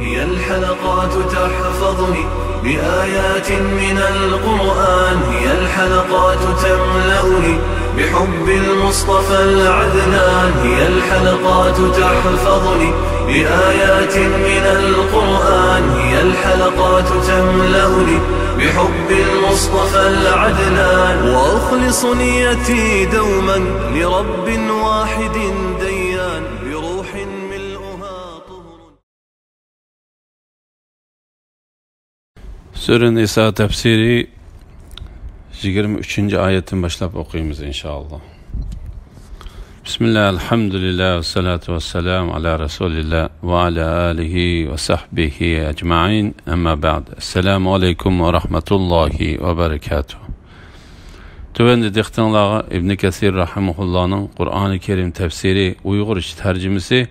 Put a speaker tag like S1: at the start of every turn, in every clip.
S1: هي الحلقات تحفظني بآيات من القرآن، هي الحلقات تملأني بحب المصطفى العدنان، هي الحلقات تحفظني بآيات من القرآن، هي الحلقات تملأني بحب المصطفى العدنان، وأخلص نيتي دوما لرب واحد ديان بروح ملؤها طهر.
S2: Sure Nisa tefsiri 23. ayetin başlap okuyumuz inşallah. Bismillah, elhamdülillah, ve salatu ve selamu ala Resulillah ve ala alihi ve sahbihi ecma'in, emma ba'd. Esselamu aleyküm ve rahmetullahi ve berekatuhu. Tövende diktanlağa İbn Kesir rahimahullah'ın Kur'an-ı Kerim tefsiri Uygur tercümesi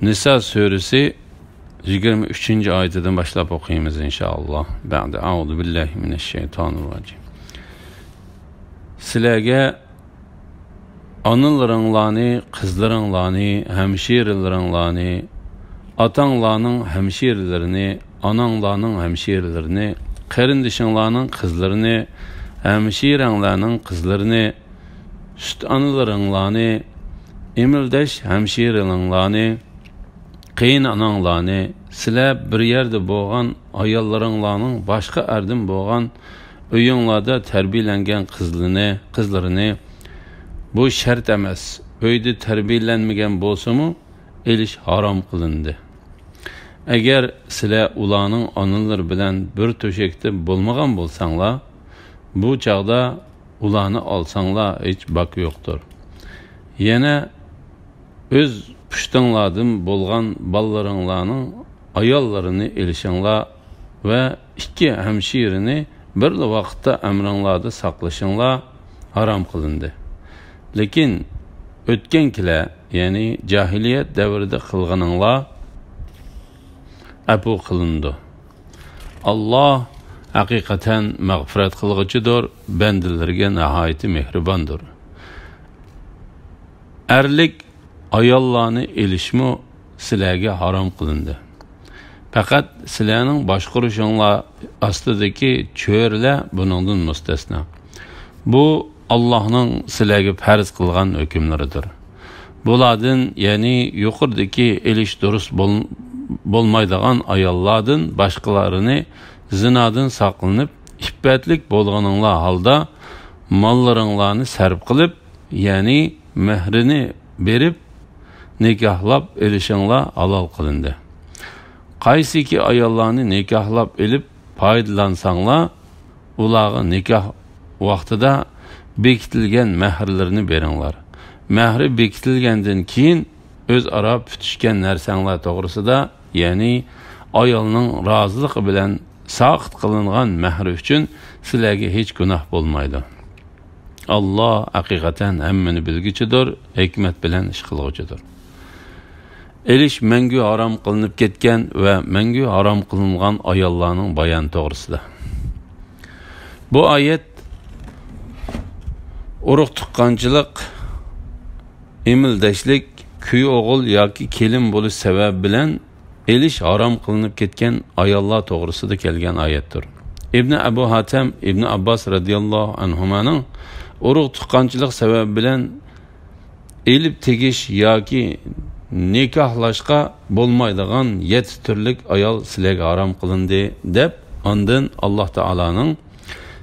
S2: Nisa suresi 23. ayetinden başlap okuyumuz inşallah. Ba'de a'udhu billahi mineşşeytanirracim. Sizlerge anılarınlani, kızlarınlani, hemşirelerinlani, atanlarının hemşirelerini, ananlarının hemşirelerini, kardeşinlarinin kızlarını, hemşirenlerinin kızlarını, süt anılarınlani, emildeş hemşirelerinlani, qiyin ananlarını, sizler bir yerde boğan ayallarınlarının başka erdim boğan öyünlarda terbiyelengen kızlarını, bu şart emas. Öyde terbiyelenmegen bolsa mu, eliş haram kılındı. Eğer sizler ulanın anılar bilen bir töşekte bulmagan bolsanlar, bu çağda ulanı alsanlar hiç bak yoktur. Yine öz püştanladım bolgan ballarınlarının ayallarını elişinlar ve iki hemşirini bir vakitte emrinlarda saklaşınlar haram kılındı. Lekin ötkenkiler, yani cahiliyet devrinde kılganınlar apu kılındı. Allah hakikaten mağfiret kılgıcıdır, bendilerge nihayeti mehribandır. Erlik ayallarını elişmi sizlerge haram kılındı. Fakat sizlerinin başkuruşunla astıdaki çöğürle bunun müstesna. Bu Allah'ın sizlerge farz kılgan hükümleridir. Buladın, yani yukarıdaki eliş durust bolmaydıgan ayalladın başkalarını zinadın saklanıp iffetlik bolganınla halda mallarınlarını serp kılıp, yani mehrini berip nikahlap elişinla halal kılındı. Qaysi ki ayallarını nikahlap elip paydalansanlar, ulağı nikah vaxtida bekitilgen mehrlerini berinler. Mehri bekitilgenden keyin öz ara pütüşken nersanlar doğrusu da, yani ayalının razılığı bilen saqit kılıngan mehri üçün sizlerge hiç günah bolmaydı. Allah hakikaten hemmini bilgiçidir, hikmet bilen iş kılgıcıdır. Eliş mengü haram kılınıp ketken ve mengü haram kılıngan ayallarının bayan doğrusu da. Bu ayet urug' tuqqanchilik, emildeşlik, kuy o'g'il yoki kelin bo'lish sababi bilan elish harom qilinib ketgan ayollar to'g'risida kelgan oyatdir. İbn Abu Hatem, İbn Abbas radhiyallohu anhumaning urug' tuqqanchilik sababi bilan elib tegish yoki nikohlashga bo'lmaydigan 7 turlik ayol sizlarga harom qilindi deb, ondan Alloh taolaning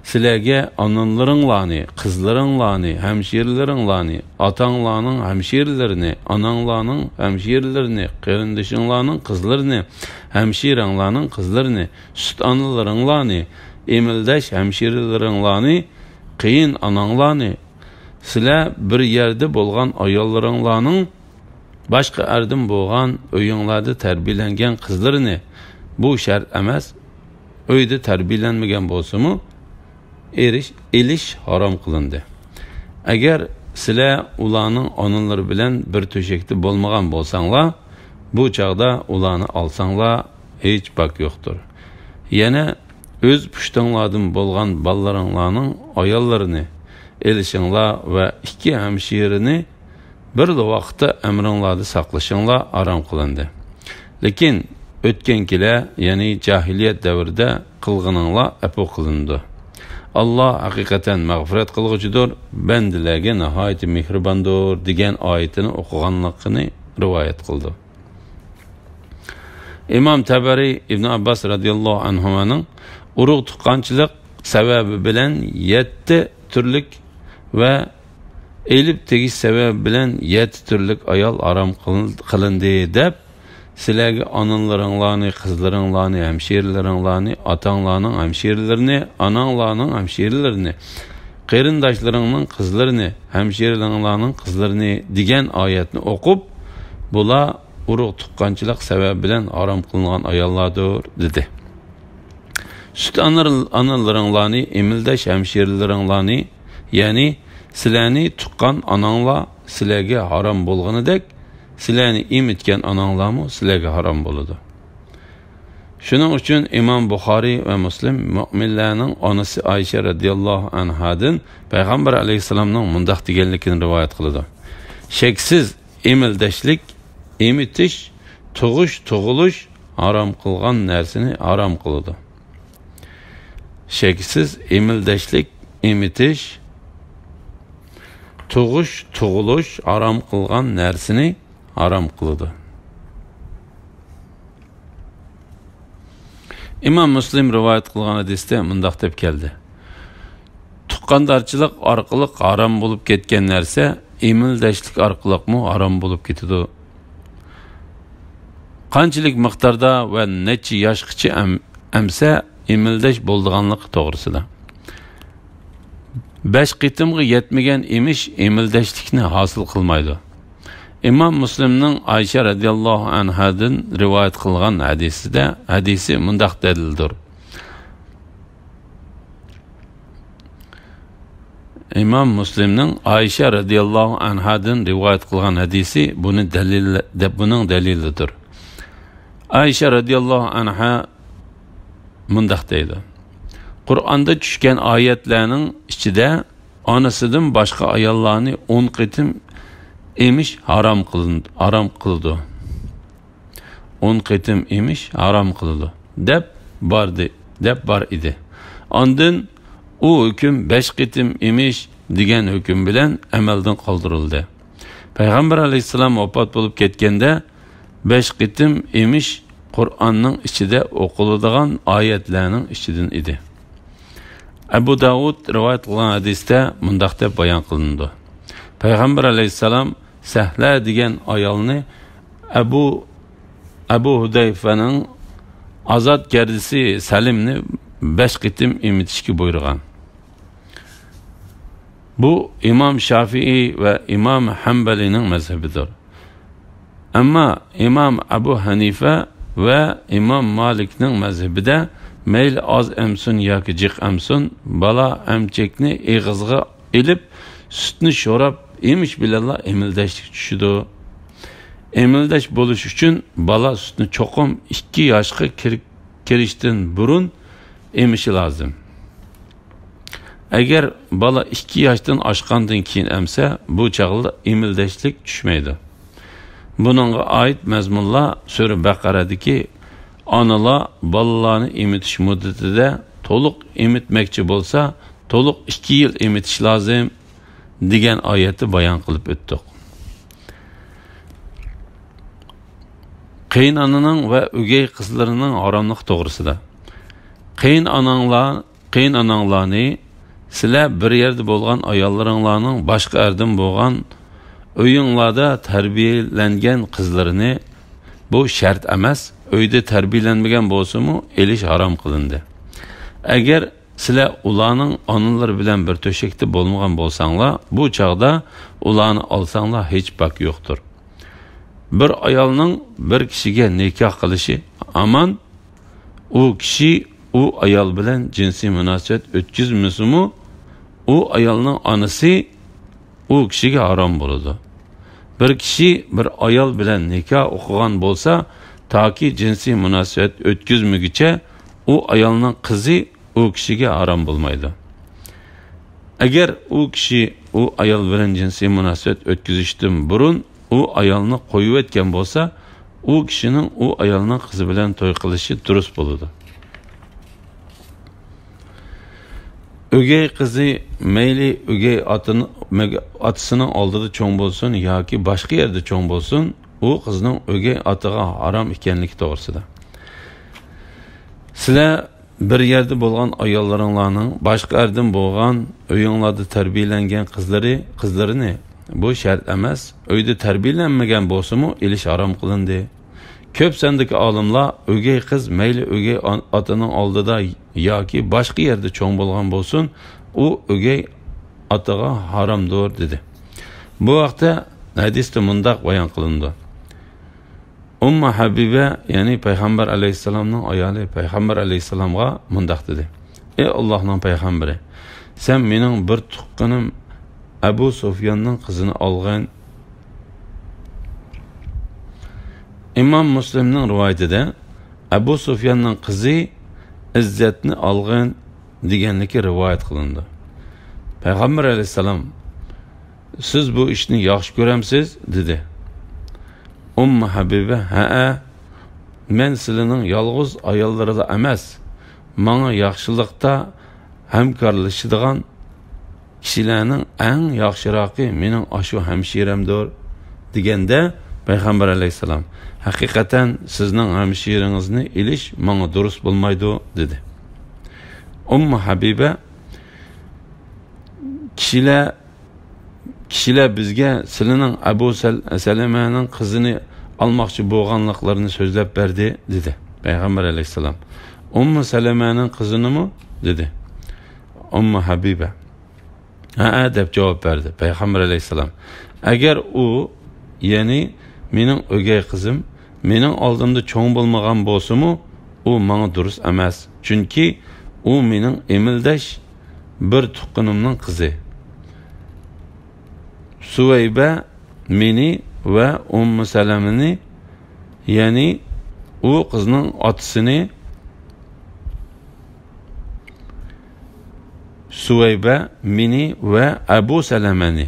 S2: sizlerge ananlarınlarını, kızlarınlarını, hemşirelerinlarını, atanlarının hemşirelerini, ananlarının hemşirelerini, kardeşinlarının kızlarını, hemşirenlarının kızlarını, süt analarınlarını, emildeş hemşirelerinlarını, qiyin ananlarını, sizler bir yerde bolgan ayollarınlarının başka erdim bolgan öyünlerde terbiyelengen kızlarını, bu şart emas, öyde terbiyelenmegen bolsa mu, eliş haram kılındı. Eğer sizler ulanın onunları bilen bir töşekte bolmagan bolsanlar, bu çağda ulanı alsanlar hiç bak yoktur. Yine öz püştanladım bolgan ballarınlarının ayallarını elişinlar ve iki hemşirini bir vakitte emrinlarda saklaşınlar haram kılındı. lekin o'tgankilar, ya'ni jahiliyat davrida qilganinglar afu qilindi. Allah haqiqatan mag'firat qilg'uchidir, bandalarga nihoyat mehribondir degan oyatini o'qiganligini rivoyat qildi. İmam Tabari İbn Abbas radıyallahu anhumaning urug' tuqqanchilik sababi bilan 7 turlik va elib tegish sababi bilan 7 turlik ayol harom qilindi deb sizlarga onalaringlarni, qizlaringlarni, hamshirlaringlarni, otanglarning hamshirlarini, onanglarning hamshirlarini, qarindoshlaringning qizlarini, hamshirlaringlarning qizlarini degan oyatni o'qib, bular urug' tuqqanchilik sababi bilan harom qilingan ayollardir dedi. Süt analaringlarni, emildash hamshirlaringlarni, ya'ni sizlarni tuqqan onanglar sizlarga harom bo'lganidek, sizlarni emitgan onanglarmi sizlarga harom bo'ladi. Shuning uchun Imom Buxoriy va Muslim mu'minlarning onasi Aisha radhiyallohu anhadan payg'ambar alayhisalomning mundaq deganligini rivoyat qiladi. Sheksiz emildashlik, emitish, tug'ilish harom qilgan narsani harom qiladi. Sheksiz emildashlik, emitish, tug'ilish harom qilgan narsani harom qiladi. İmam Muslim rivoyat qilgan hadisda mundaq deb keldi. Tuqqandarchilik orqali harom bo'lib ketgan narsa emildashlik orqali harom bo'lib ketadi. Qanchalik miqdorda va necha yoshgacha amsa emildash bo'lganligi to'g'risida. 5 qitimga yetmagan emish emildashlikni hosil qilmaydi. İmam Müslimning Ayşe radıyallahu anhadan rivoyat qilgan hadisi mundaq dalildir. İmam Müslimning Ayşe radıyallahu anhadan rivoyat qilgan hadisi buning dalilidir. Ayşe radıyallahu anha mundaq deydi. Qur'onda tushgan oyatlarning ichida onasidan boshqa ayollarni 10 qitim emish harom qildi. 10 qitim emish harom qildi deb bor edi. Ondan u hukm 5 qitim emish degan hukm bilan amaldan qoldirildi. Payg'ambar alayhisalom vafot bo'lib ketganda 5 qitim emish Qur'onning ichida o'qiladigan oyatlarning ichidan edi. Abu Davud rivoyat qilgan hadisda mundaq deb bayon qilindi. Payg'ambar alayhisalom Sahla degan ayolni Abu Hudayfaning azod gardisi Salimni 5 qitim emitishga buyurgan. Bu İmam Şafii ve İmam Hanbalining mazhabidir. Ammo İmam Abu Hanifa ve İmam Malikning mazhabida mayli oz emsun yoki jiq emsun bola emchekni eg'izga ilib sutni sho'rab emish bilanla emildashlik tushidi. Emildash bo'lish uchun bola sutni cho'qim 2 yoshga kirishdan burun emishi lozim. Agar bola 2 yoshdan oshgandan keyin emsa, bu chog'da emildashlik tushmaydi. Buningga oid mazmunlar Sura Baqaradagi onalar bolalarni emitish muddatida to'liq emitmoqchi bo'lsa, to'liq 2 yil emitish lozim degan oyatni bayon qilib o'tdik. Qaynonning va o'gay qizlarining haromlik to'g'risida. Qaynonanglarni sizlar bir yerda bo'lgan ayollaringlarning boshqa yerdan bo'lgan uyinglarda tarbiyalangan qizlarini, bu shart emas, uyda tarbiyalanmagan bo'lsa-mu elish harom qilindi. Agar sizlar ularning onalari bilan bir to'shakda bo'lmagan bo'lsanglar, bu chaqda ularni olsanglar hech bak yo'qdir. Bir ayolning bir kishiga nikoh qilishi aman, u kishi u ayol bilan jinsiy munosabat o'tkazmasa-mu, u ayolning onasi u kishiga harom bo'ladi. Bir kishi bir ayol bilan nikoh o'qigan bo'lsa, toki jinsiy munosabat o'tkazmaguncha u ayolning qizi u kishiga harom bo'lmaydi. Agar u kishi u ayol bilan jinsiy munosabat o'tkazishdan burun u ayolni qo'yib o'tgan bo'lsa, u kishining u ayolning qizi bilan to'y qilishi durust bo'ladi. O'gay qizi mayli o'gay otasining oldida cho'ng bo'lsin yoki boshqa yerda cho'ng bo'lsin, u qizning o'gay otiga harom ekanligi to'g'risida. Sizlar bir yerda bo'lgan ayollaringlarning boshqa yerdan bo'lgan uyinglarda tarbiyalangan qizlarini bu shart emas, uyda tarbiyalanmagan bo'lsa-mu elish harom qilindi. Ko'p sondagi olimlar o'gay qiz mayli o'gay otaning oldida yoki boshqa yerda cho'ng bo'lgan bo'lsin, u o'gay otaga haromdir dedi. Bu vaqtda hadisda mundaq bayon qilindi. Ummu Habiba, ya'ni payg'ambar alayhisalomning ayoli payg'ambar alayhisalomga mundaq dedi: "Ey Allohning payg'ambari, sen mening bir tuqqanim Abu Sufyonning qizini olgan." İmam Müslimning rivoyatida Abu Sufyonning qizi izzatni olgan deganligi rivoyat qilindi. Payg'ambar alayhisalom: "Siz bu ishni yaxshi ko'ramsiz?" dedi. Ummu Habiba: "Ha, men sizlarning yolg'iz ayollarida emas, menga yaxshilikda hamkorlashadigan kishilarning eng yaxshiroqi mening ashu hamshiramdir" deganda payg'ambar alayhisalom: "Haqiqatan sizning hamshiringizni ilish menga durust bo'lmaydi" dedi. Ummu Habiba: Kishilar bizga sizlarning Abu Salamaning qizini almoqchi bo'lganliklarini so'zlab berdi dedi payg'ambar alayhisalom. Ummu Salamaning qizinimi dedi Ummu Habiba. Ha deb javob berdi payg'ambar alayhisalom. Agar u, ya'ni mening o'gay qizim mening oldimda cho'ng bo'lmagan bo'lsa-mu, u menga durust emas, chunki u mening emildash bir tuqqanimning qizi. Suvayba meni va Ummu Salamani, ya'ni u qizning otasini Suvayba meni va Abu Salamani,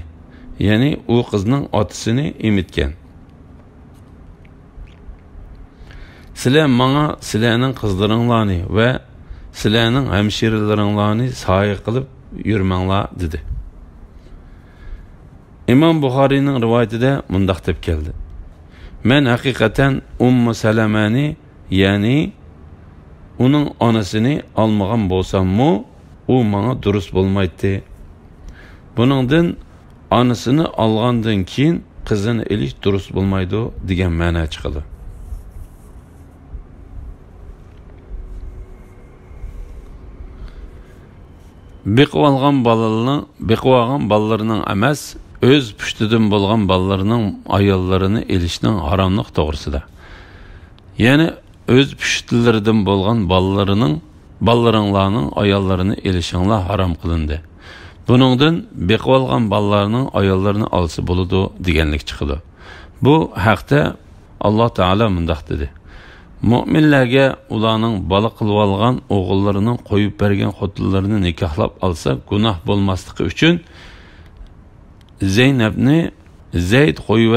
S2: ya'ni u qizning otasini emitgan. Sizlar menga sizlarning qizlaringlarni va sizlarning hamshiralaringlarni soya qilib yurmanglar dedi. İmam Buxoriyning rivoyatida mundaq deb keldi: "Men haqiqatan Ummu Salamani, ya'ni uning onasini olmagan bo'lsam-mu, u menga durust bo'lmaydi. Buningdan onasini olgandan keyin qizini elish durust bo'lmaydi" degan ma'no chiqadi. Beqo'valgan bolalarning emas, o'z pushtidan bo'lgan bolalarning ayollarini elishning haromlik to'g'risida. Ya'ni o'z pushtilaridan bo'lgan bolalarning ayollarini elishinglar harom qilindi. Buningdan beqo'valgan bolalarning ayollarini olsa bo'ladi deganlik chiqadi. Bu haqda Alloh taolo mundaq dedi: "Mu'minlarga ularning bola qilib olgan o'g'illarining qo'yib bergan xotinlarini nikohlab olsa, gunoh bo'lmasligi uchun Zeynabni Zayd qo'yib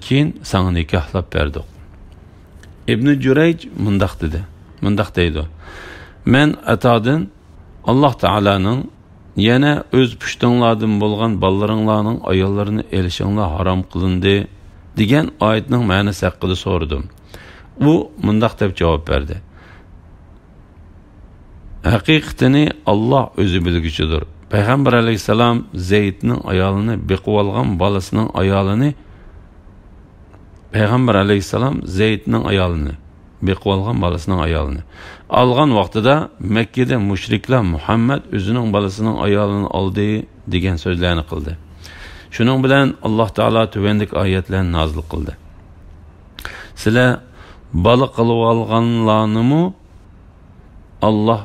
S2: keyin sana nikohlab berdik." Ibn Jurayj mundaq deydi: "Men Atodan Alloh taolaning yana o'z pushtinglardan bo'lgan bolalaringlarning ayollarini elishinglar harom qilindi degan oyatning ma'nosi haqida so'radim. U mundaq deb javob berdi: "Haqiqatini Alloh o'zi bilguchidir. Payg'ambar alayhisalom Zaydning ayolini beqib olgan bolasining ayolini Payg'ambar alayhisalom Zaydning ayolini beqib olgan bolasining ayolini olgan vaqtida Makkada mushriklar Muhammad o'zining bolasining ayolini oldi degan so'zlarni qildi. Shuning bilan Alloh taolo tuvandik oyatlarni nozil qildi. Sizlar bola qilib olganlarni Alloh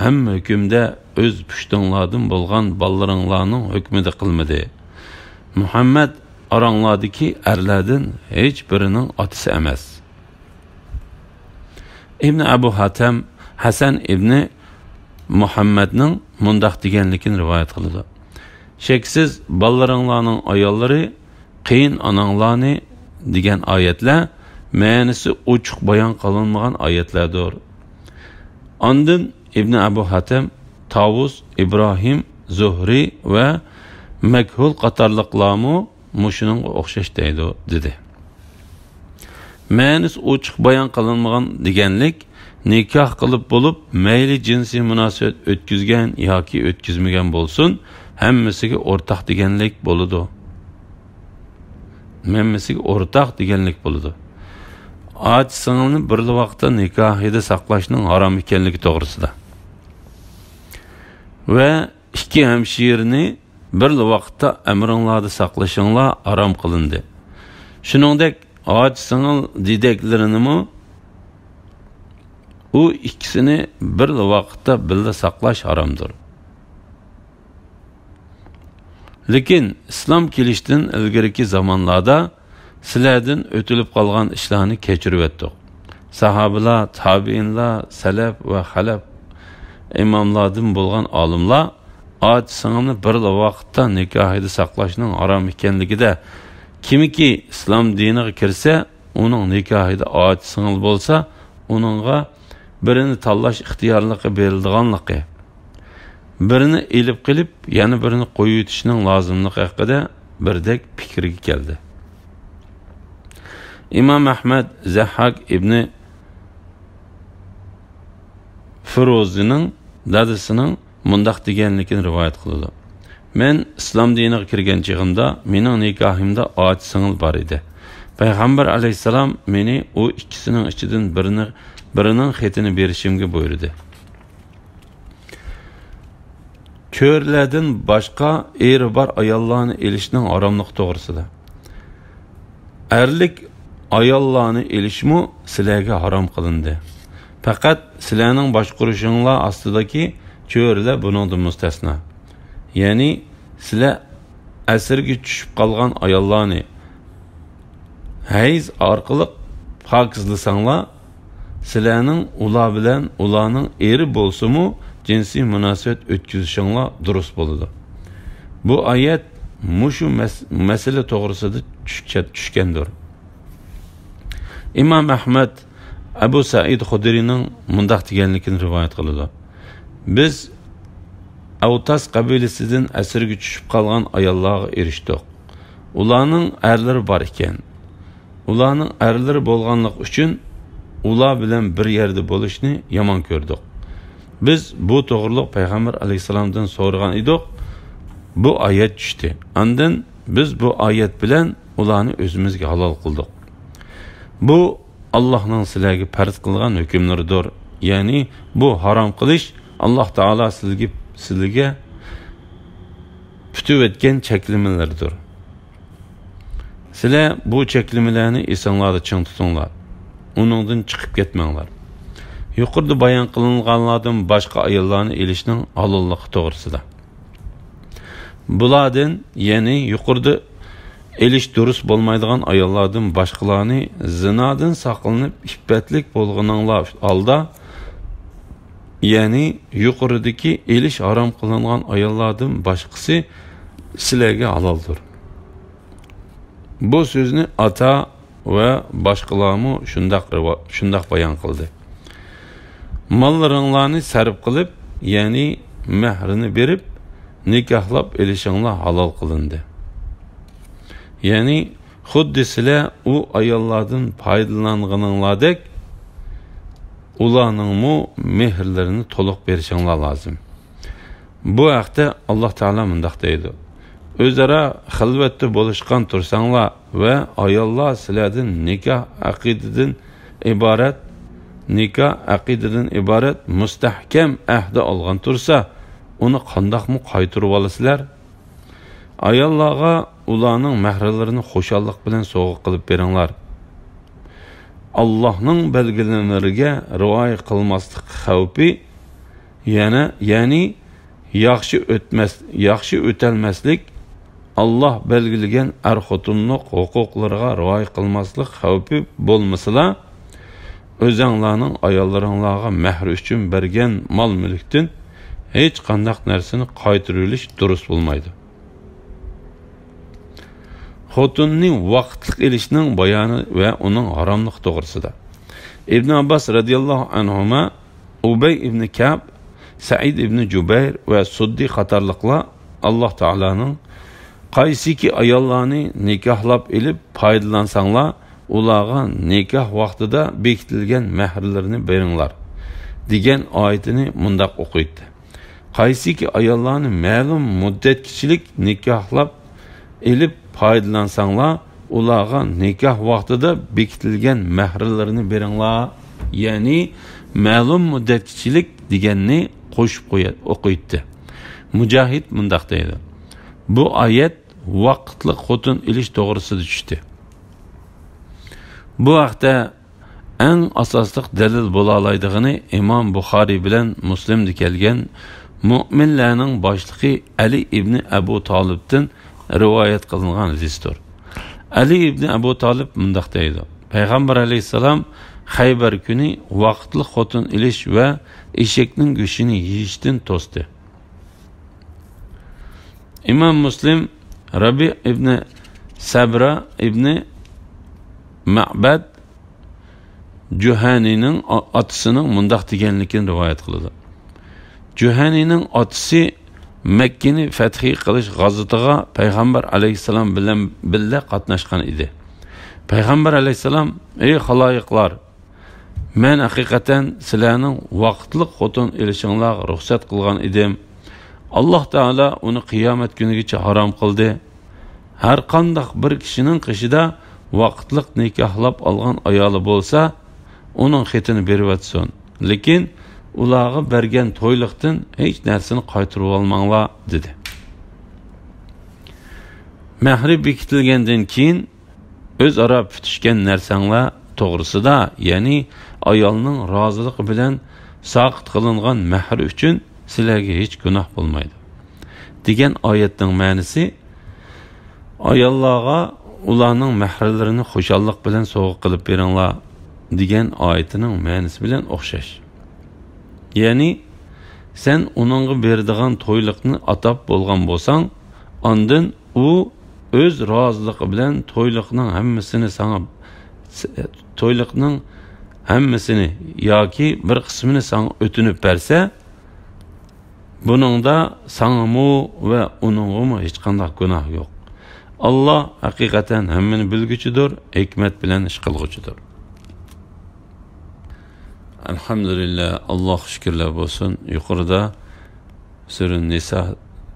S2: hamma hukmda o'z pushtinglardan bo'lgan bolalaringlarning hukmida qilmadi. Muhammad oranglardagi erlardan hech birining otasi emas." Ibn Abu Hatim Hasan ibn Muhammadning mundaq deganligini rivoyat qildi: "Sheksiz bolalaringlarning ayollari qiyin onanglarni degan oyatlar ma'nisi ochiq bayon qilinmagan oyatlardir. Ondan İbn Abu Hatim, Tavus, İbrahim, Zuhri va Makhul qatorliqlarmi mushuning o'xshash dedi. Ma'nisi ochiq bayon qilinmagan deganlik nikoh qilib bo'lib, mayli jinsiy munosabat o'tkazgan yoki o'tkazmagan bo'lsin, hammasiga o'rtaq deganlik bo'ladi. Hammasiga o'rtaq deganlik bo'ladi. Och singilni bir vaqtda nikohida saqlashning harom ekanligi to'g'risida. Va ikki hamshirni bir vaqtda amringlarda saqlashinglar harom qilindi. Shuningdek, och singil dedeklarini u ikkisini bir vaqtda birga saqlash haromdir. Lekin islom kelishdan ilgariki zamonlarda sizlardan o'tilib qolgan ishlarni kechirib o'tdik. Sahobalar, tabiinlar, salaf va xalaf imomlardan bo'lgan olimlar och singilni bir vaqtda nikohida saqlashning harom ekanligida kimiki islom diniga kirsa, uning nikohida och singil bo'lsa, uningga birini tanlash ixtiyorligi berilganligi, birini elib qilib, yana birini qo'yib o'tishning lozimligi haqida birdek fikrga keldi. İmam Ahmad Zahhak ibn Firozning dadasining mundaq deganligini rivoyat qildi. Men islom diniga kirgan chig'imda mening nikohimda och singil bor edi. Payg'ambar alayhisalom meni u ikkisining ichidan birining xetini berishimga buyurdi. Ko'rlardan boshqa eri bor ayollarni elishning haromligi to'g'risida. Erlik ayollarni elishmi sizlarga harom qilindi. Faqat sizlarning boshqurishinglar ostidagi ko'rlar buningdan mustasno. Ya'ni sizlar asirga tushib qolgan ayollarni hayz orqali pokizlasanglar, sizlarning ular bilan ularning eri bo'lsa-mu jinsiy munosabat o'tkazishinglar durust bo'ladi. Bu oyat mushu masala to'g'risida tushgandir. İmam Ahmad Abu Said Xudrining mundaq deganligini rivoyat qiladi. Biz Avtas qabilasidan asirga tushib qolgan ayollarga erishdik. Ularning erlari bor ekan. Ularning erlari bo'lganlik uchun ular bilan bir yerda bo'lishni yomon ko'rdik. Biz bu to'g'riliq payg'ambar alayhisalomdan so'ragan edik. Bu oyat tushdi. Ondan biz bu oyat bilan ularni o'zimizga halol qildik. Bu Allohning sizlarga farz qilgan hukmlaridir. Ya'ni bu harom qilish Alloh taolo sizlarga putib o'tgan cheklamalardir. Sizlar bu cheklamalarni esinglarda ching tutinglar. Uningdan chiqib ketmanglar. Yuqorida bayon qilinganlardan boshqa ayollarni elishning halolligi to'g'risida. Bulardan, ya'ni yuqorida elish durust bo'lmaydigan ayollardan boshqalarni zinodan saqlanib iffatlik bo'lganinglar holda, ya'ni yuqoridagi elish harom qilingan ayollardan boshqasi sizlarga haloldir. Bu so'zni ata va boshqalarmi shundaq bayon qildi. Mollaringlarni sarf qilib, ya'ni mahrini berib, nikohlab elishinglar halol qilindi. Ya'ni xuddi sizlar u ayollardan foydalanganinglardek ularningmi mehrlarini to'liq berishinglar lozim. Bu haqda Alloh taolo mundaq deydi: O'zaro xilvatda bo'lishgan tursanglar va ayollar sizlardan nikoh aqidadan iborat mustahkam ahdi olgan tursa, uni qandoqmi qaytirib olasizlar? Ayollarga ularning mahrlarini xo'shallik bilan sovg'a qilib beringlar. Allohning belgilamalariga rioya qilmaslik xavfi, ya'ni yaxshi o'talmaslik, Allah belgilagan er-xotinlik huquqlariga rioya qilmaslik xavfi bo'lmasa, o'zinglarning ayollaringlarga mehr uchun bergan mol-mulkdan hech qanday narsani qaytarilish durust bo'lmaydi. xotinning vaqtliq elishning bayoni va uning haromlik to'g'risida. Ibn Abbas radhiyallohu anhuma, Ubay ibn Ka'b, Sa'id ibn Jubayr va Suddi qatorliqlar Alloh taolaning qaysiki ayollarni nikohlab elib foydalansanglar, ularga nikoh vaqtida bekitilgan mahrlarni beringlar degan oyatini mundaq o'qiydi. Qaysiki ayollarni ma'lum muddatkichilik nikohlab elib foydalansanglar, ularga nikoh vaqtida bekitilgan mahrlarni beringlar. Ya'ni ma'lum muddatkichilik deganni qo'shib o'qiydi. Mujohid mundaq deydi: bu oyat vaqtli xotin ilish to'g'risida tushdi. Bu haqda eng asosli dalil bo'la oladiganini Imom Buxoriy bilan Muslimda kelgan Mu'minlarning boshlig'i Ali ibn Abu Talibdan rivoyat qilingan hadisdir. Ali ibn Abu Talib mundaq deydi: Payg'ambar alayhisalom Xaybar kuni vaqtli xotin ilish va eshakning go'shtini yeyishdan to'sdi. Imom Muslim Rabi ibn Sabra ibn Ma'bad Juhanining otasining mundaq deganligini rivoyat qiladi. Juhanining otasi Makkani fath qilish g'azotida Payg'ambar alayhisalom bilan birga qatnashgan edi. Payg'ambar alayhisalom: "Ey xaloyiqlar, men haqiqatan sizlarning vaqtli xotin ilishinglarga ruxsat qilgan edim. Alloh taolo uni qiyomat kunigacha harom qildi. Har qanday bir kishining qishida vaqtliq nikohlab olgan ayoli bo'lsa, uning xetini berib atsin. Lekin ularga bergan to'yliqdan hech narsani qaytarib olmanglar" dedi. Mahri bekitilgandan keyin o'zaro tutishgan narsanglar to'g'risida, ya'ni ayolning roziligi bilan soqit qilingan mahr uchun sizlarga hech gunoh bo'lmaydi degan oyatning ma'nosi ayollarga ularning mahrlarini xushallik bilan sovg'a qilib beringlar degan oyatining ma'nosi bilan o'xshash. Ya'ni sen uningga beradigan to'yliqni atab bo'lgan bo'lsang, ondan u o'z roziligi bilan to'yliqning hammasini yoki bir qismini sana o'tinib bersa, buningda sanamu va uningga hech qanday gunoh yo'q. Allah haqiqatan hammani bilguchidir, hikmat bilan ish qilguchidir. Alhamdulillah, Alloh shukrlar bo'lsin. Yuqorida Sura Nisa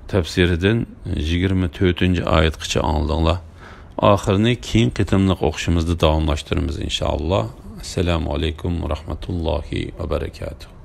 S2: tafsiridan 24-oyatgacha angladinglar. Oxirini keyin qitimliq o'qishimizda davomlashtiramiz inshaalloh. Assalomu alaykum va rahmatullohi va barakatuh.